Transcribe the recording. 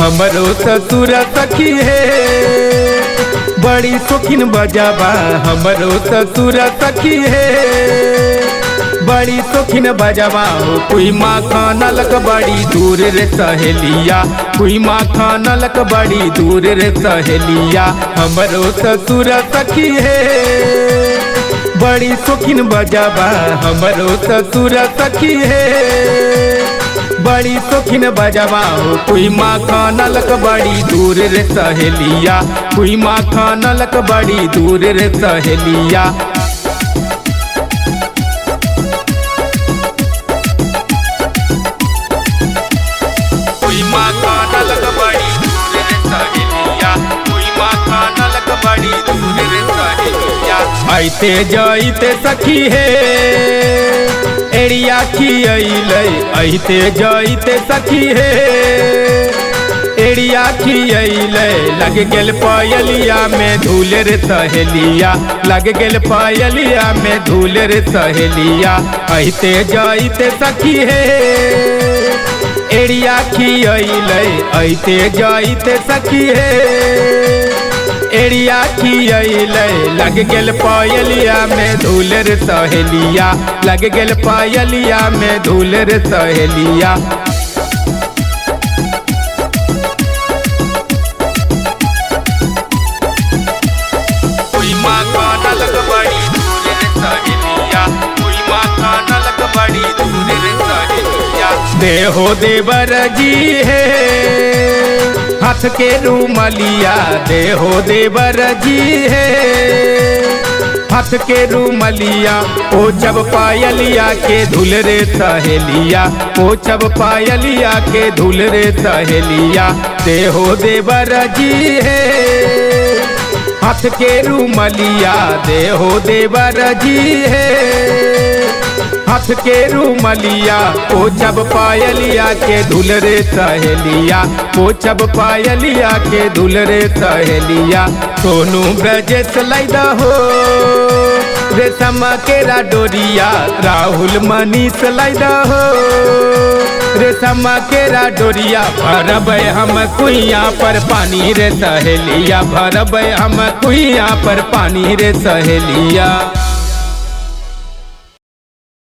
हमरो ससुर सखी है बड़ी शौकीन बजावा। हमरो ससुर सखी है बड़ी शौकीन बजावा। कोई माँ खानलक बड़ी दूर रे सहेलिया, कोई माँ खानलक बड़ी दूर रे सहेलिया। हमरो ससुर सखी है बड़ी शौकीन बजावा। हमरो ससुर सखी है बड़ी शौकीन बजावा। कोई माँ खानलक बड़ी दूर रे सहेलिया, कोई माँ खानलक बड़ी दूर रे सहेलिया। कोई माँ खानलक बड़ी दूर रे सहेलिया, कोई माँ खानलक बड़ी दूर रे सहेलिया। आइते जाइते सखी है एड़िया खियैलै, आइते जाइते सखी है एड़िया खियैलै। लग गेल पायलिया में धूल रे सहेलिया, लग गेल पायलिया में धूल रे सहेलिया। आइते जाइते सखी है एड़िया खियैलै, आइते जाइते सखी है एड़िया खियैलै। लग गेल पायलिया में धूल रे सहेलिया, लग गेल पायलिया में धूल रे सहेलिया। कोई माँ खानलक बड़ी दूर रे सहेलिया, कोई माँ खानलक बड़ी दूर रे सहेलिया। देहो देवर जी है हाथ के रूमलिया, देहो देवर जी है हाथ के रूमलिया। ओ जब पायलिया के धूल रे सहेलिया, ओ जब पायलिया के धूल रे सहेलिया। देहो देवर जी है हाथ के रूमलिया, देहो देवर जी है हाथ के रूमलिया। ओ जब पायलिया के धूल रे सहेलिया, ओ जब पायलिया के धूल रे सहेलिया। सोनू ब्रजेश लैदा हो रेशम केरा डोरिया, राहुल मनीष लैदा हो रेशम केरा डोरिया। भरबै हम कुइया पर पानी रे सहेलिया, भरबै हम कुइया पर पानी रे सहेलिया।